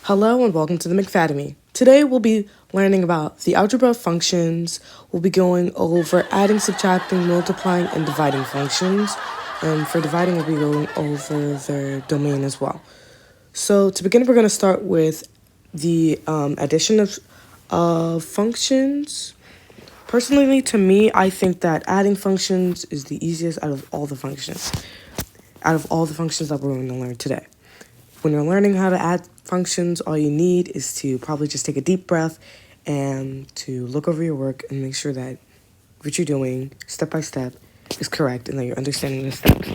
Hello and welcome to the McFademy. Today we'll be learning about the algebra functions. We'll be going over adding, subtracting, multiplying, and dividing functions. And for dividing, we'll be going over their domain as well. So to begin, we're going to start with the addition of functions. Personally, to me, I think that adding functions is the easiest out of all the functions. Out of all the functions that we're going to learn today. When you're learning how to add functions, all you need is to probably just take a deep breath and to look over your work and make sure that what you're doing step by step is correct and that you're understanding the steps.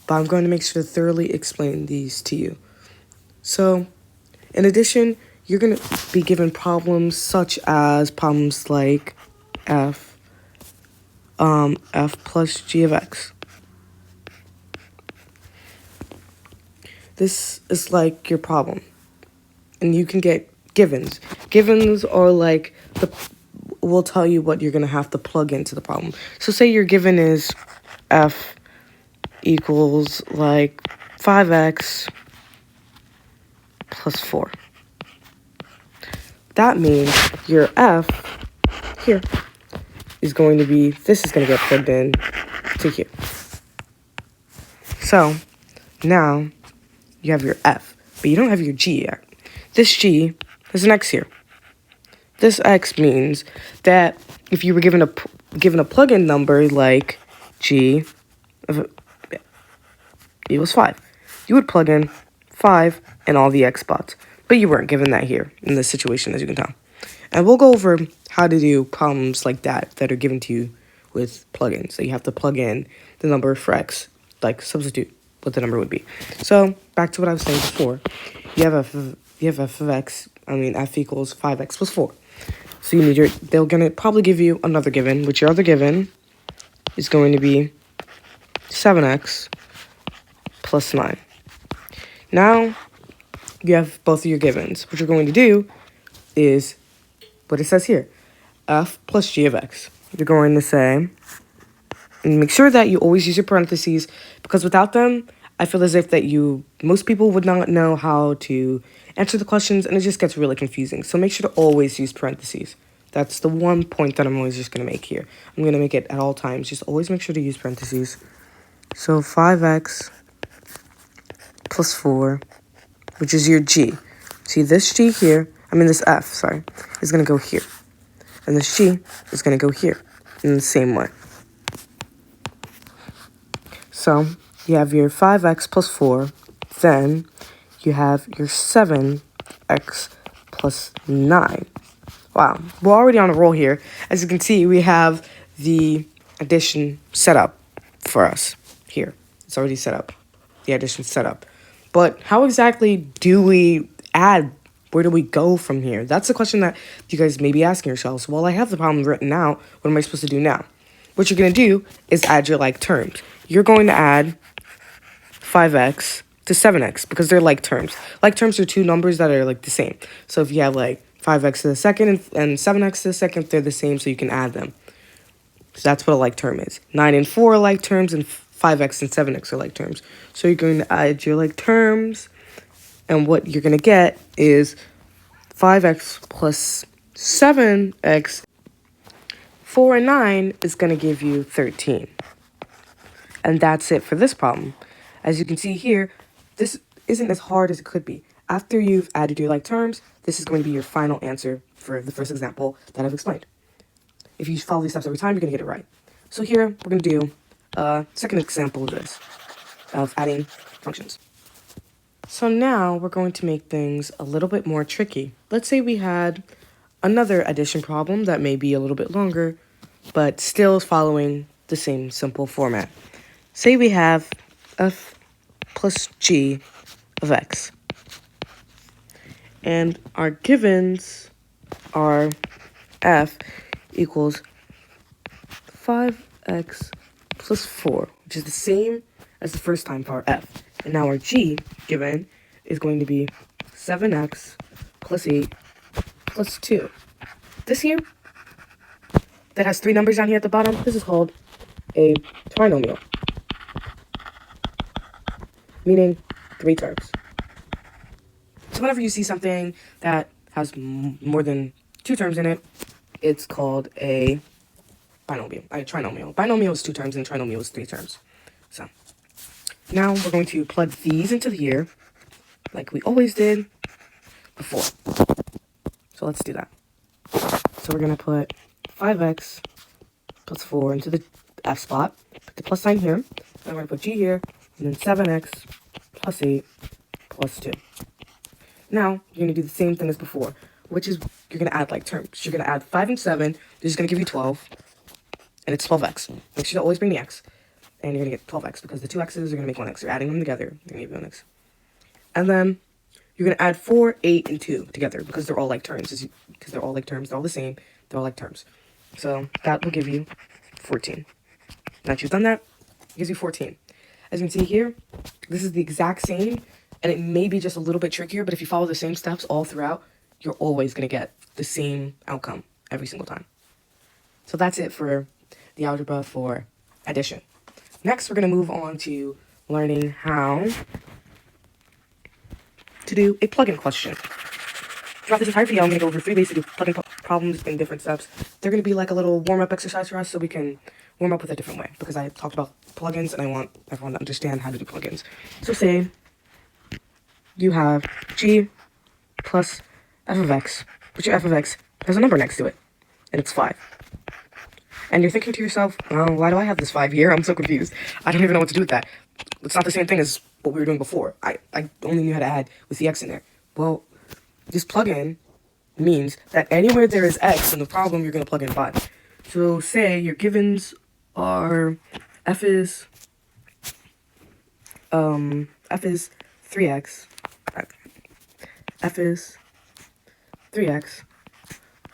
But I'm going to make sure to thoroughly explain these to you. So, in addition, you're going to be given problems such as problems like f plus g of x. This is like your problem. And you can get givens. Givens are like, will tell you what you're going to have to plug into the problem. So say your given is f equals like 5x plus 4. That means your f here is going to be, this is going to get plugged in to here. So now you have your f, but you don't have your g yet. This g is an x here. This x means that if you were given a plug-in number like g equals 5, you would plug in 5 in all the x spots. But you weren't given that here in this situation, as you can tell. And we'll go over how to do problems like that are given to you with plugins. So you have to plug in the number for x, like substitute what the number would be. So back to what I was saying before. You have f of x, f equals 5x plus 4. So you need they're going to probably give you another given, which your other given is going to be 7x plus 9. Now, you have both of your givens. What you're going to do is what it says here, f plus g of x. You're going to say, and make sure that you always use your parentheses, because without them, I feel as if that most people would not know how to answer the questions, and it just gets really confusing. So make sure to always use parentheses. That's the one point that I'm always just going to make here. I'm going to make it at all times. Just always make sure to use parentheses. So 5x plus 4, which is your g. See, this g here, this f, is going to go here. And this g is going to go here in the same way. So you have your 5x plus 4, then you have your 7x plus 9. Wow, we're already on a roll here. As you can see, we have the addition set up for us here. It's already set up. The addition set up. But how exactly do we add? Where do we go from here? That's the question that you guys may be asking yourselves. Well, I have the problem written out. What am I supposed to do now? What you're going to do is add your like terms. You're going to add 5x to 7x because they're like terms. Like terms are two numbers that are like the same. So if you have like 5x to the second and 7x to the second, they're the same, so you can add them. So that's what a like term is. 9 and 4 are like terms, and 5x and 7x are like terms. So you're going to add your like terms, and what you're going to get is 5x plus 7x. 4 and 9 is going to give you 13. And that's it for this problem. As you can see here, this isn't as hard as it could be. After you've added your like terms, this is going to be your final answer for the first example that I've explained. If you follow these steps every time, you're going to get it right. So here, we're going to do a second example of this, of adding functions. So now, we're going to make things a little bit more tricky. Let's say we had another addition problem that may be a little bit longer, but still following the same simple format. Say we have f plus g of x. And our givens are f equals 5x plus 4, which is the same as the first time for our f. And now our g given is going to be 7x plus 8 plus 2. This here, that has 3 numbers down here at the bottom, this is called a trinomial, meaning 3 terms. So whenever you see something that has more than 2 terms in it, it's called a trinomial. Binomial is 2 terms and trinomial is 3 terms. So now we're going to plug these into here like we always did before. So let's do that. So we're going to put 5x plus 4 into the f spot, put the plus sign here, and we're going to put g here, and then 7x plus 8 plus 2. Now, you're going to do the same thing as before, which is you're going to add like terms. You're going to add 5 and 7, this is going to give you 12, and it's 12x. Make sure to always bring the x, and you're going to get 12x, because the two x's are going to make 1x. You're adding them together, they're going to give you 1x. And then, you're going to add 4, 8, and 2 together, because they're all like terms. Because they're all like terms, they're all the same, they're all like terms. So, that will give you 14. Now that you've done that, it gives you 14. As you can see here, this is the exact same, and it may be just a little bit trickier, but if you follow the same steps all throughout, you're always going to get the same outcome every single time. So that's it for the algebra for addition. Next, we're going to move on to learning how to do a plug-in question. Throughout this entire video, I'm going to go over 3 ways to do plug-in problems in different steps. They're going to be like a little warm-up exercise for us so we can warm up with a different way, because I talked about plugins and I want everyone to understand how to do plugins. So say you have g plus f of x, but your f of x has a number next to it, and it's 5. And you're thinking to yourself, oh, why do I have this 5 here? I'm so confused. I don't even know what to do with that. It's not the same thing as what we were doing before. I only knew how to add with the x in there. Well, this plugin means that anywhere there is x in the problem, you're going to plug in 5. So say your givens are f is 3x. F is 3x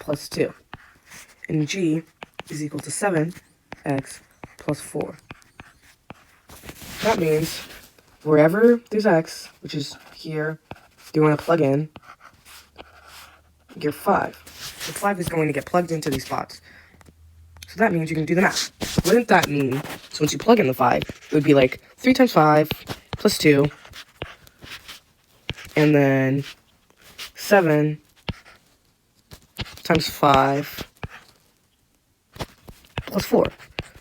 plus 2. And g is equal to 7x plus 4. That means wherever there's x, which is here, you want to plug in your 5. The 5 is going to get plugged into these spots. So that means you can do the math. Wouldn't that mean, so once you plug in the 5, it would be like 3 times 5 plus 2, and then 7 times 5 plus 4.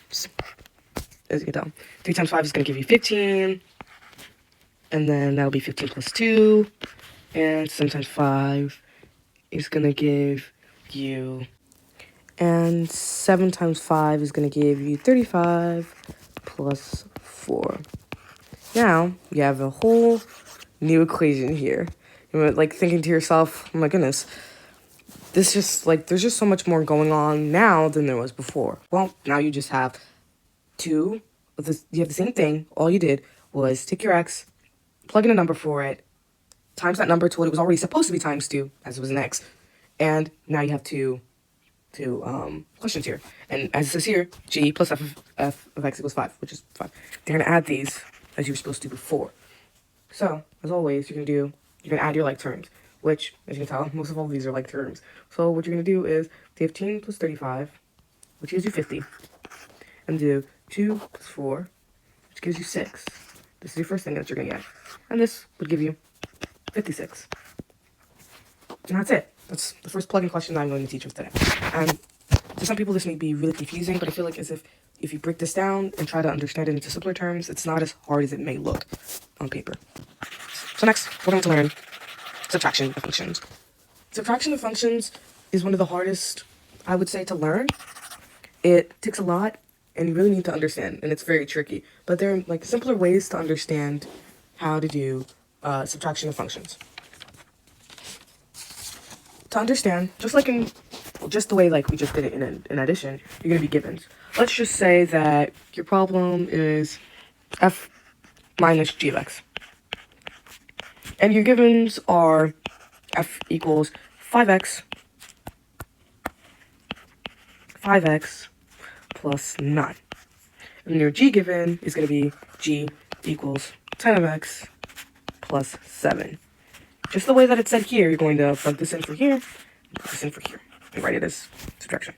So, as you can tell, 3 times 5 is going to give you 15, and then that'll be 15 plus 2, and 7 times 5 is going to give you, and 7 times 5 is going to give you 35 plus 4. Now, you have a whole new equation here. You're like thinking to yourself, oh my goodness, this just like, there's just so much more going on now than there was before. Well, now you just have you have the same thing. All you did was take your x, plug in a number for it, times that number to what it was already supposed to be times 2, as it was an x, and now you have two questions here. And as it says here, g plus f of x equals 5, which is 5. They're going to add these as you were supposed to do before. So, as always, you're going to add your like terms, which, as you can tell, most of all these are like terms. So what you're going to do is 15 plus 35, which gives you 50, and do 2 plus 4, which gives you 6. This is your first thing that you're going to get. And this would give you 56. And that's it. That's the first plug-in question that I'm going to teach with today. And to some people, this may be really confusing, but I feel like as if you break this down and try to understand it into simpler terms, it's not as hard as it may look on paper. So next, we're going to learn subtraction of functions. Subtraction of functions is one of the hardest, I would say, to learn. It takes a lot, and you really need to understand, and it's very tricky. But there are like simpler ways to understand how to do subtraction of functions. To understand, just the way like we just did it in addition, you're going to be givens. Let's just say that your problem is f minus g of x. And your givens are f equals 5x plus 9. And your g given is going to be g equals 10 of x plus 7. Just the way that it's said here, you're going to plug this in for here, plug this in for here, and write it as subtraction.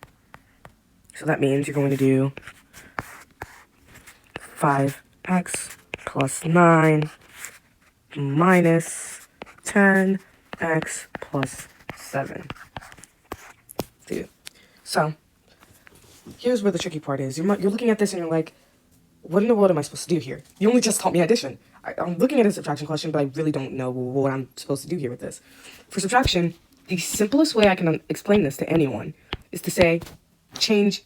So that means you're going to do 5x plus 9 minus 10 x plus 7. Dude. So, here's where the tricky part is. You're looking at this and you're like, what in the world am I supposed to do here? You only just taught me addition. I'm looking at a subtraction question, but I really don't know what I'm supposed to do here with this. For subtraction, the simplest way I can explain this to anyone is to say, change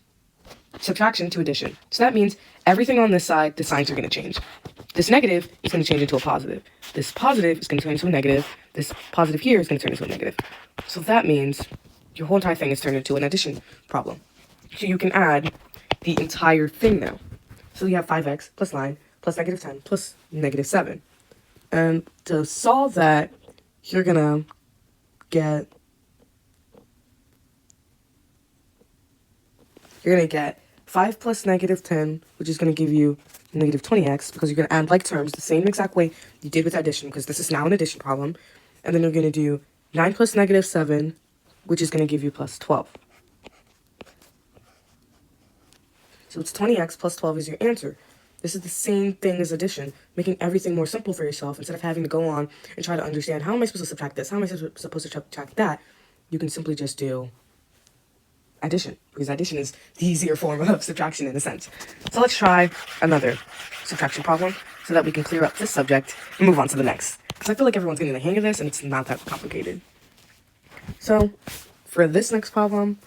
subtraction to addition. So that means everything on this side, the signs are going to change. This negative is going to change into a positive. This positive is going to turn into a negative. This positive here is going to turn into a negative. So that means your whole entire thing is turned into an addition problem. So you can add the entire thing now. So you have 5x plus 9 plus negative 10 plus negative 7. And to solve that, you're going to get 5 plus negative 10, which is going to give you negative 20x, because you're going to add like terms the same exact way you did with addition, because this is now an addition problem. And then you're going to do 9 plus negative 7, which is going to give you plus 12. So it's 20x plus 12 is your answer. This is the same thing as addition, making everything more simple for yourself. Instead of having to go on and try to understand, how am I supposed to subtract this? How am I supposed to subtract that? You can simply just do addition, because addition is the easier form of subtraction in a sense. So let's try another subtraction problem so that we can clear up this subject and move on to the next. Because I feel like everyone's getting the hang of this and it's not that complicated. So for this next problem,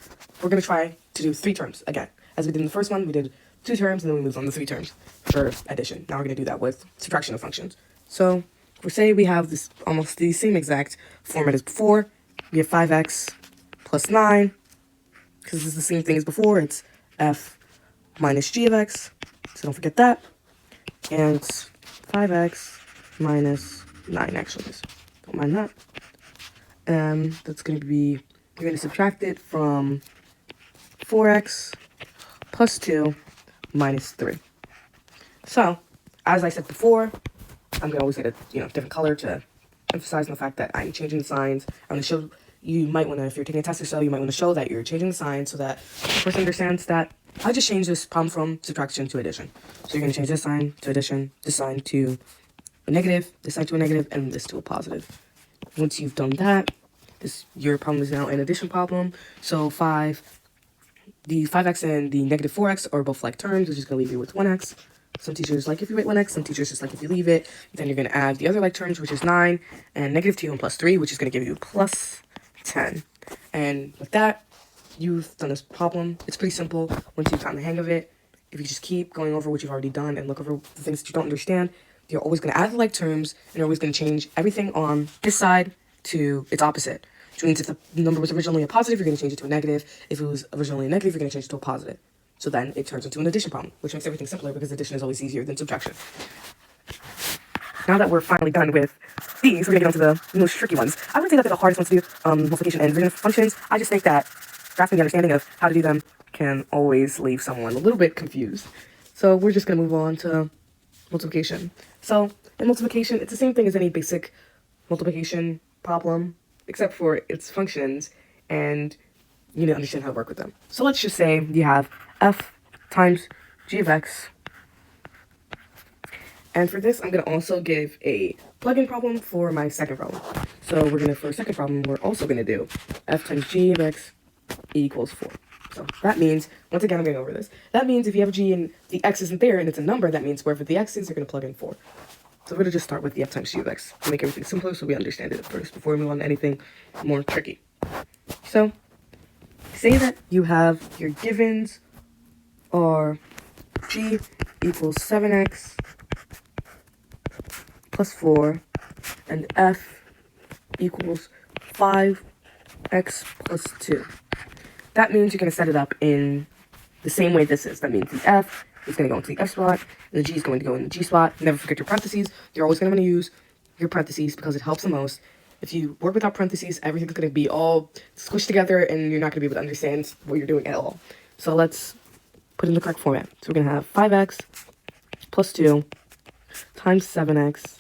we're going to try to do 3 terms again. As we did in the first one, we did 2 terms and then we moved on to 3 terms for addition. Now we're going to do that with subtraction of functions. So for say we have this almost the same exact format as before. We have 5x plus 9, because this is the same thing as before. It's f minus g of x, so don't forget that. And it's 5x minus 9, actually. So don't mind that. And that's going to be, you're going to subtract it from 4x plus 2 minus 3. So, as I said before, I'm going to always get a different color to emphasize on the fact that I'm changing the signs. I'm going to show, you might want to, if you're taking a test or so, you might want to show that you're changing the signs so that the person understands that I just changed this problem from subtraction to addition. So you're going to change this sign to addition, this sign to a negative, this sign to a negative, and this to a positive. Once you've done that, your problem is now an addition problem. So the 5x and the negative 4x are both like terms, which is going to leave you with 1x. Some teachers like if you write 1x, some teachers just like if you leave it. Then you're going to add the other like terms, which is 9, and negative 2 and plus 3, which is going to give you plus 10. And with that, you've done this problem. It's pretty simple once you've gotten the hang of it. If you just keep going over what you've already done and look over the things that you don't understand, you're always going to add the like terms, and you're always going to change everything on this side to its opposite. Which means if the number was originally a positive, you're going to change it to a negative. If it was originally a negative, you're going to change it to a positive. So then it turns into an addition problem, which makes everything simpler because addition is always easier than subtraction. Now that we're finally done with these, we're going to get on to the most tricky ones. I wouldn't say that they're the hardest ones to do, multiplication and division functions. I just think that grasping the understanding of how to do them can always leave someone a little bit confused. So we're just going to move on to multiplication. So in multiplication, it's the same thing as any basic multiplication problem, except for its functions, and you need to understand how to work with them. So let's just say you have f times g of x. And for this, I'm going to also give a plug-in problem for my second problem. So for a second problem, we're also going to do f times g of x equals 4. So that means, once again, I'm going over this. That means if you have a g and the x isn't there and it's a number, that means wherever the x is, you're going to plug in 4. So we're going to just start with the f times g of x to make everything simpler so we understand it first before we move on to anything more tricky. So, say that you have your givens are g equals 7x plus 4 and f equals 5x plus 2. That means you're going to set it up in the same way this is. That means the f is going to go into the f spot, and the g is going to go in the g spot. Never forget your parentheses. You're always going to want to use your parentheses because it helps the most. If you work without parentheses, everything's going to be all squished together, and you're not going to be able to understand what you're doing at all. So let's put in the correct format. So we're going to have 5x plus 2 times 7x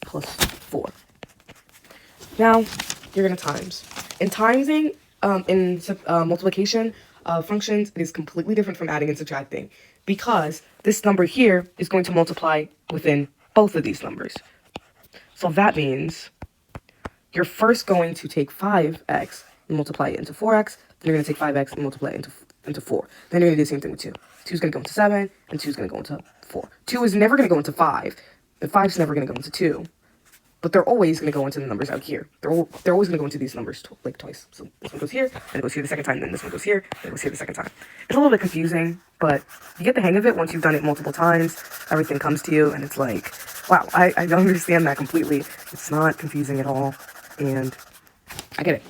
plus 4. Now, you're going to times. In timesing, in multiplication of functions, it is completely different from adding and subtracting, because this number here is going to multiply within both of these numbers. So that means you're first going to take 5x and multiply it into 4x. Then you're going to take 5x and multiply it into 4. Then you're going to do the same thing with 2. 2 is going to go into 7, and 2 is going to go into 4. 2 is never going to go into 5, and 5 is never going to go into 2. But they're always going to go into the numbers out here. They're always going to go into these numbers like twice. So this one goes here, and it goes here the second time, then this one goes here, and it goes here the second time. It's a little bit confusing, but you get the hang of it once you've done it multiple times. Everything comes to you, and it's like, wow, I don't understand that completely. It's not confusing at all, and I get it.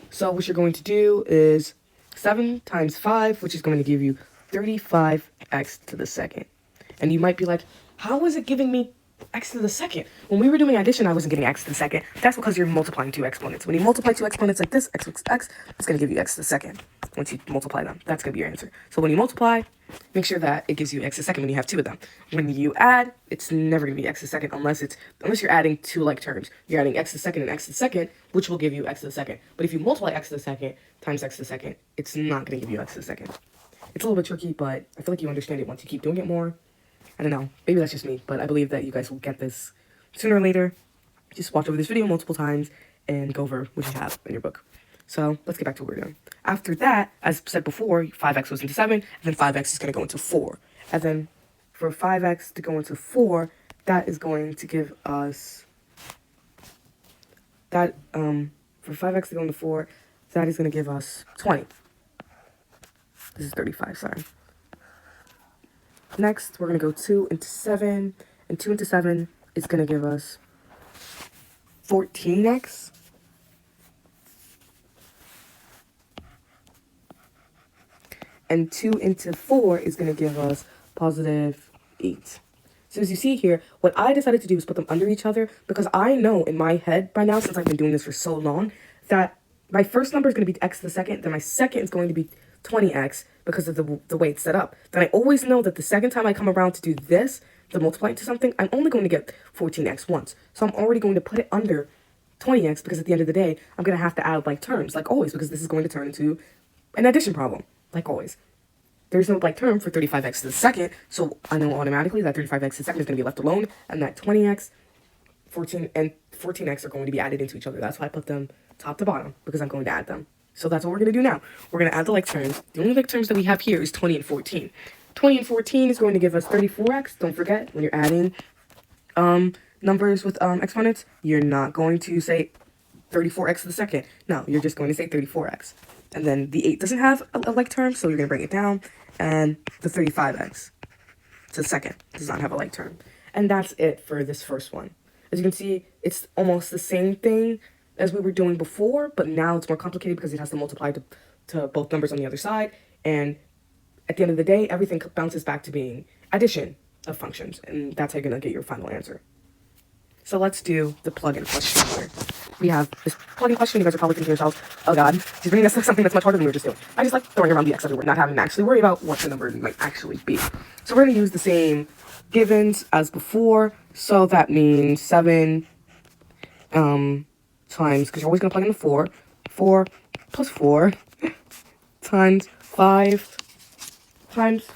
So what you're going to do is 7 times 5, which is going to give you 35x to the second. And you might be like, how is it giving me x to the second? When we were doing addition, I wasn't getting x to the second. That's because you're multiplying two exponents. When you multiply two exponents like this, x, it's going to give you x to the second. Once you multiply them, that's going to be your answer. So when you multiply, make sure that it gives you x to the second when you have two of them. When you add, it's never going to be x to the second unless you're adding two like terms. You're adding x to the second and x to the second, which will give you x to the second. But if you multiply x to the second times x to the second, it's not going to give you x to the second. It's a little bit tricky, but I feel like you understand it once you keep doing it more. I don't know. Maybe that's just me, but I believe that you guys will get this sooner or later. Just watch over this video multiple times and go over what you have in your book. So let's get back to what we're doing. After that, as said before, 5x goes into 7, and then 5x is going to go into 4. And then for 5x to go into 4, that is going to give us... for 5x to go into 4, that is going to give us 20. This is 35, sorry. Next, we're going to go 2 into 7, and 2 into 7 is going to give us 14x. And 2 into 4 is going to give us positive 8. So as you see here, what I decided to do is put them under each other because I know in my head by now, since I've been doing this for so long, that my first number is going to be x to the second, then my second is going to be 20x because of the way it's set up. Then I always know that the second time I come around to do this, to multiply into something, I'm only going to get 14x once. So I'm already going to put it under 20x because at the end of the day, I'm going to have to add like terms, like always, because this is going to turn into an addition problem, like always. There's no like term for 35x to the second, so I know automatically that 35x to the second is going to be left alone, and that 20x, 14, and 14x are going to be added into each other. That's why I put them top to bottom, because I'm going to add them. So that's what we're going to do now. We're going to add the like terms. The only like terms that we have here is 20 and 14. 20 and 14 is going to give us 34x. Don't forget, when you're adding numbers with exponents, you're not going to say 34x to the second. No, you're just going to say 34x. And then the 8 doesn't have a like term, so you're going to bring it down. And the 35x to the second does not have a like term. And that's it for this first one. As you can see, it's almost the same thing as we were doing before, but now it's more complicated because it has to multiply to both numbers on the other side. And at the end of the day, everything bounces back to being addition of functions. And that's how you're going to get your final answer. So let's do the plug-in question here. We have this plug-in question. You guys are probably thinking to yourselves, oh God, she's bringing us something that's much harder than we were just doing. I just like throwing around the x everywhere, not having to actually worry about what the number might actually be. So we're going to use the same givens as before. So that means 7 times, because you're always going to plug in the 4. 4 plus 4 times 5 times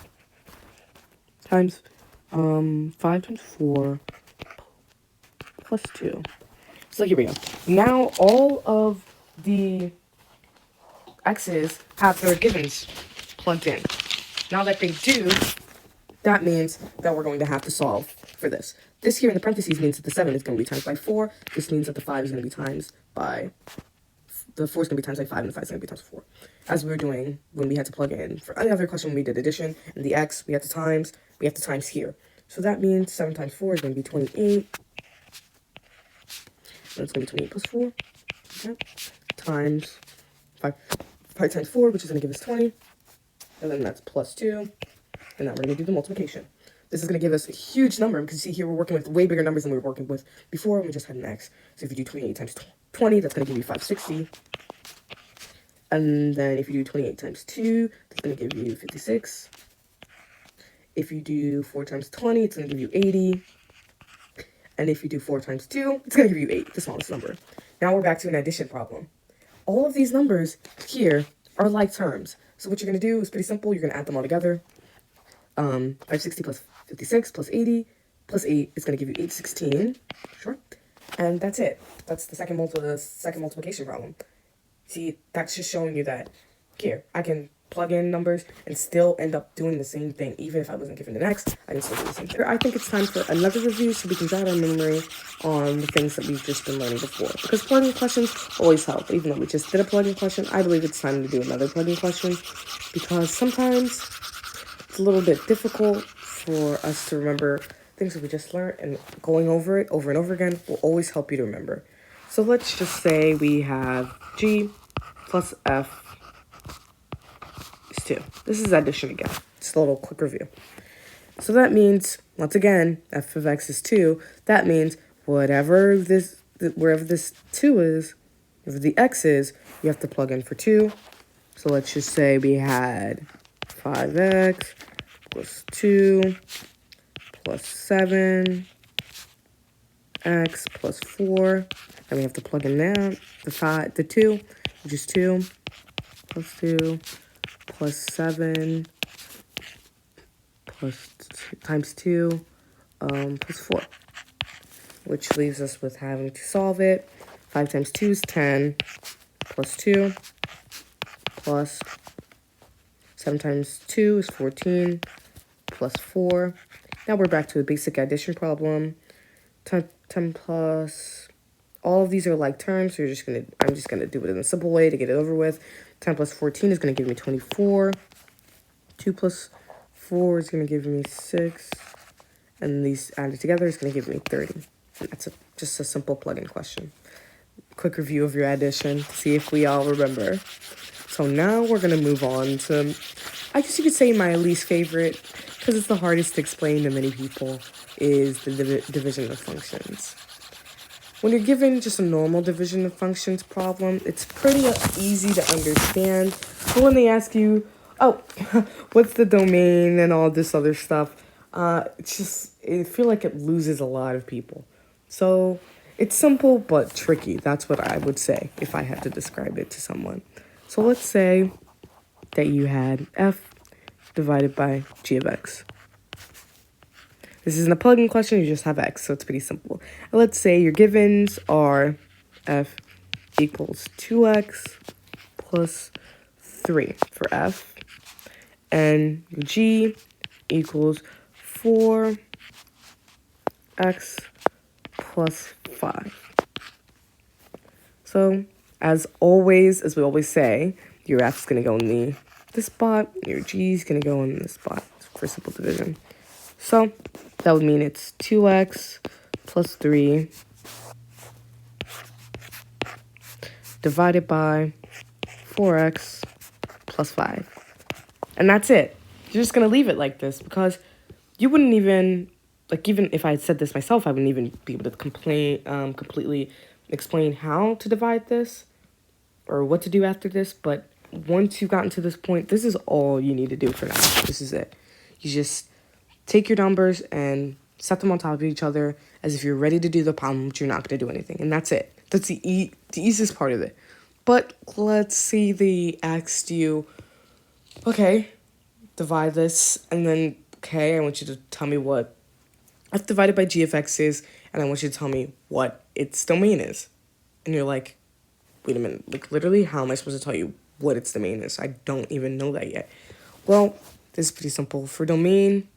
5 times 4 plus 2. So here we go. Now all of the x's have their givens plugged in. Now that they do, that means that we're going to have to solve for this. This here in the parentheses means that the 7 is going to be times by 4. This means that the 5 is going to be times by... The 4 is going to be times by 5, and the 5 is going to be times 4. As we were doing when we had to plug in. For any other question, when we did addition, and the x, we have to times here. So that means 7 times 4 is going to be 28. And it's going to be 28 plus 4. Okay. Times 5 times 4, which is going to give us 20. And then that's plus 2. And now we're going to do the multiplication. This is going to give us a huge number, because you see here we're working with way bigger numbers than we were working with before, and we just had an x. So if you do 28 times 20, that's going to give you 560. And then if you do 28 times 2, that's going to give you 56. If you do 4 times 20, it's going to give you 80. And if you do 4 times 2, it's going to give you 8, the smallest number. Now we're back to an addition problem. All of these numbers here are like terms. So what you're going to do is pretty simple. You're going to add them all together. 560 plus 56 plus 80 plus 8 is going to give you 816. Sure. And that's it. That's the second multiplication problem. See, that's just showing you that here, I can plug in numbers and still end up doing the same thing. Even if I wasn't given an X, I can still do the same thing. I think it's time for another review so we can jot our memory on the things that we've just been learning before. Because plugging questions always help. Even though we just did a plugging question, I believe it's time to do another plugging question. Because sometimes it's a little bit difficult for us to remember things that we just learned, and going over it over and over again will always help you to remember. So let's just say we have G plus F is 2. This is addition again. Just a little quick review. So that means, once again, F of X is 2. That means wherever this 2 is, whatever the X is, you have to plug in for 2. So let's just say we had 5X plus 2 plus 7X plus 4. And we have to plug in now the 2, which is 2 plus 2 plus 7 plus times 2 plus 4, which leaves us with having to solve it. 5 times 2 is 10 plus 2 plus 7 times 2 is 14 plus 4. Now we're back to a basic addition problem. 10 plus, all of these are like terms, so I'm just gonna do it in a simple way to get it over with. 10 plus 14 is gonna give me 24. 2 plus 4 is gonna give me 6. And these added together is gonna give me 30. And that's just a simple plug-in question. Quick review of your addition to see if we all remember. So now we're gonna move on to, I guess you could say my least favorite, because it's the hardest to explain to many people, is the division of functions. When you're given just a normal division of functions problem, it's pretty easy to understand. But when they ask you, oh, what's the domain and all this other stuff, I feel like it loses a lot of people. So it's simple but tricky. That's what I would say if I had to describe it to someone. So let's say that you had F divided by G of X. This isn't a plug-in question, you just have X, so it's pretty simple. Let's say your givens are F equals 2X plus 3 for F, and G equals 4X plus 5. So, as always, we always say, your F's going to go in this spot, your G's going to go in this spot for simple division. So, that would mean it's 2X plus 3 divided by 4X plus 5. And that's it. You're just going to leave it like this because you wouldn't even, even if I had said this myself, I wouldn't even be able to completely explain how to divide this or what to do after this. But once you've gotten to this point, this is all you need to do for now. This is it. You just take your numbers and set them on top of each other as if you're ready to do the problem, but you're not going to do anything. And that's it. That's the easiest part of it. But let's say they asked you, okay, divide this, and then, okay, I want you to tell me what F divided by G of X is, and I want you to tell me what its domain is. And you're like, wait a minute, literally, how am I supposed to tell you what its domain is? I don't even know that yet. Well, this is pretty simple. For domain,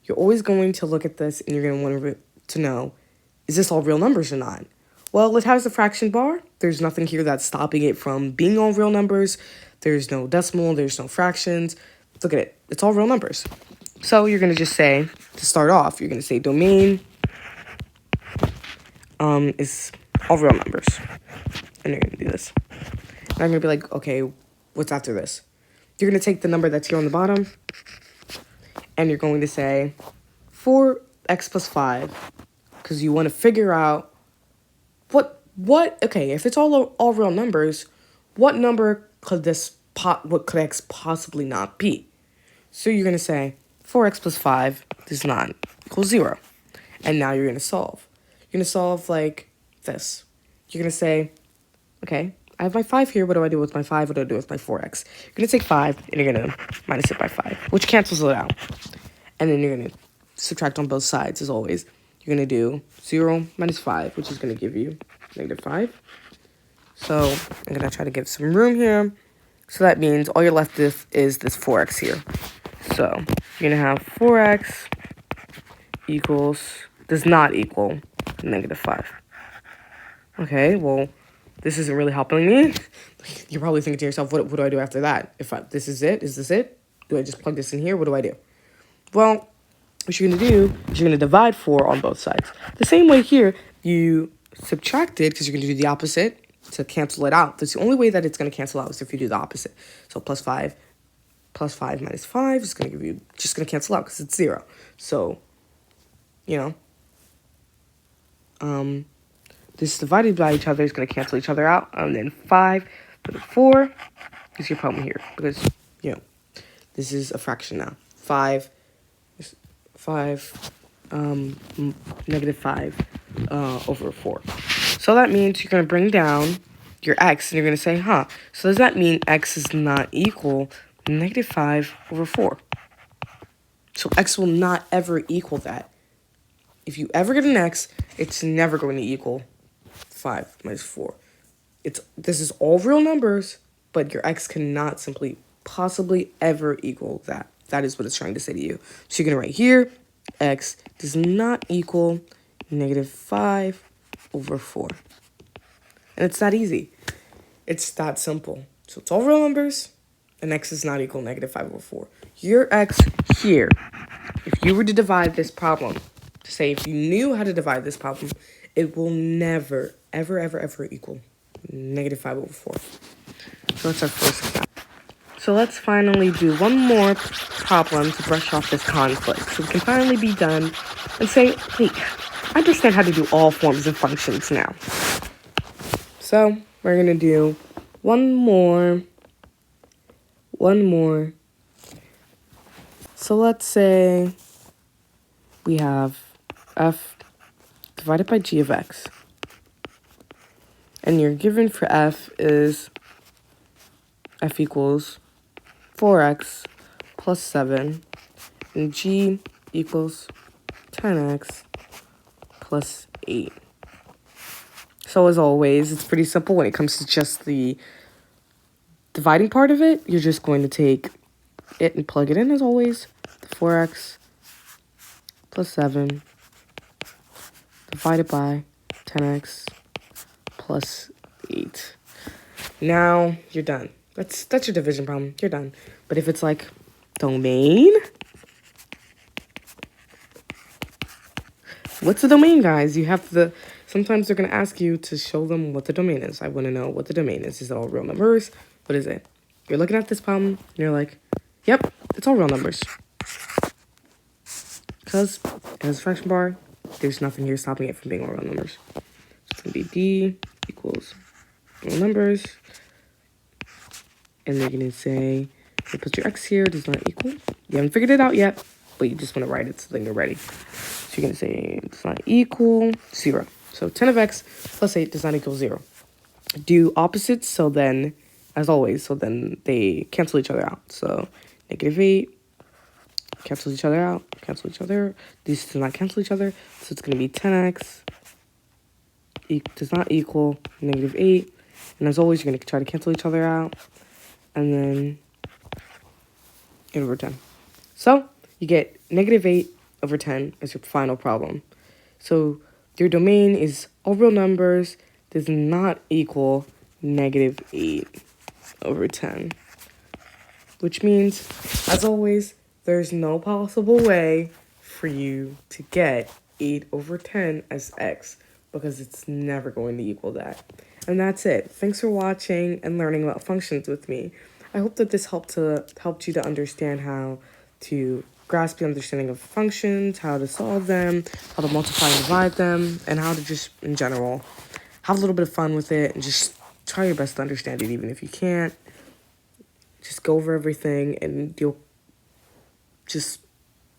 you're always going to look at this, and you're going to want to know, is this all real numbers or not? Well, it has a fraction bar. There's nothing here that's stopping it from being all real numbers. There's no decimal. There's no fractions. Look at it. It's all real numbers. So you're going to just say, to start off, you're going to say domain is all real numbers. And you're going to do this. And I'm going to be like, okay, what's after this? You're going to take the number that's here on the bottom, and you're going to say 4x plus 5, because you want to figure out okay, if it's all real numbers, what number could what could x possibly not be? So you're going to say 4x plus 5 does not equal 0. And now you're going to solve. You're going to solve like this. You're going to say, okay, I have my 5 here. What do I do with my 5? What do I do with my 4x? You're going to take 5, and you're going to minus it by 5, which cancels it out. And then you're going to subtract on both sides, as always. You're you're going to do 0 minus 5, which is going to give you -5. So I'm going to try to give some room here. So that means all you're left with is this 4x here. So you're going to have 4x does not equal -5. Okay, well, this isn't really helping me. You're probably thinking to yourself, what do I do after that? This is it? Is this it? Do I just plug this in here? What do I do? Well, what you're going to do is you're going to divide 4 on both sides. The same way here, you subtract it because you're going to do the opposite to cancel it out. That's the only way that it's going to cancel out is if you do the opposite. So plus 5 minus 5 is going to give you, just going to cancel out because it's 0. So, this divided by each other is going to cancel each other out. And then 5 to the 4 is your problem here because, this is a fraction now. 5, -5 over 4. So that means you're going to bring down your x and you're going to say, so does that mean x is not equal -5 over 4? So x will not ever equal that. If you ever get an x, it's never going to equal 5 minus 4. This is all real numbers, but your x cannot simply possibly ever equal that. That is what it's trying to say to you. So you're going to write here, x does not equal -5 over 4. And it's that easy. It's that simple. So it's all real numbers, and x is not equal -5 over 4. Your x here, if you were to divide this problem, to say if you knew how to divide this problem, it will never, ever, ever, ever equal -5 over 4. So that's our first example. So let's finally do one more problem to brush off this conflict. So we can finally be done and say, wait, I understand how to do all forms of functions now. So we're going to do one more. So let's say we have f divided by g of x. And you're given for f is f equals 4x plus 7, and g equals 10x plus 8. So as always, it's pretty simple when it comes to just the dividing part of it. You're just going to take it and plug it in as always. The 4x plus 7 divided by 10x plus 8. Now you're done. That's your division problem. You're done. But if it's like domain, what's the domain, guys? Sometimes they're going to ask you to show them what the domain is. I want to know what the domain is. Is it all real numbers? What is it? You're looking at this problem, and you're like, yep, it's all real numbers. Because it has a fraction bar, there's nothing here stopping it from being all real numbers. So it's going to be d equals real numbers. And they're going to say, you put your x here, does not equal. You haven't figured it out yet, but you just want to write it so then you're ready. So you're going to say, does not equal 0. So 10 of x plus 8 does not equal 0. Do opposites, so then, as always, so then they cancel each other out. So -8 cancels each other out, cancel each other. These do not cancel each other, so it's going to be 10x does not equal -8. And as always, you're going to try to cancel each other out. And then 8 over 10. So you get -8 over 10 as your final problem. So your domain is all real numbers does not equal -8 over 10. Which means, as always, there's no possible way for you to get 8 over 10 as x because it's never going to equal that. And that's it. Thanks for watching and learning about functions with me. I hope that this helped you to understand how to grasp the understanding of functions, how to solve them, how to multiply and divide them, and how to just, in general, have a little bit of fun with it and just try your best to understand it, even if you can't. Just go over everything and you'll just,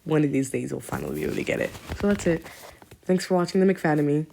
one of these days, you'll finally be able to get it. So that's it. Thanks for watching the McFademy.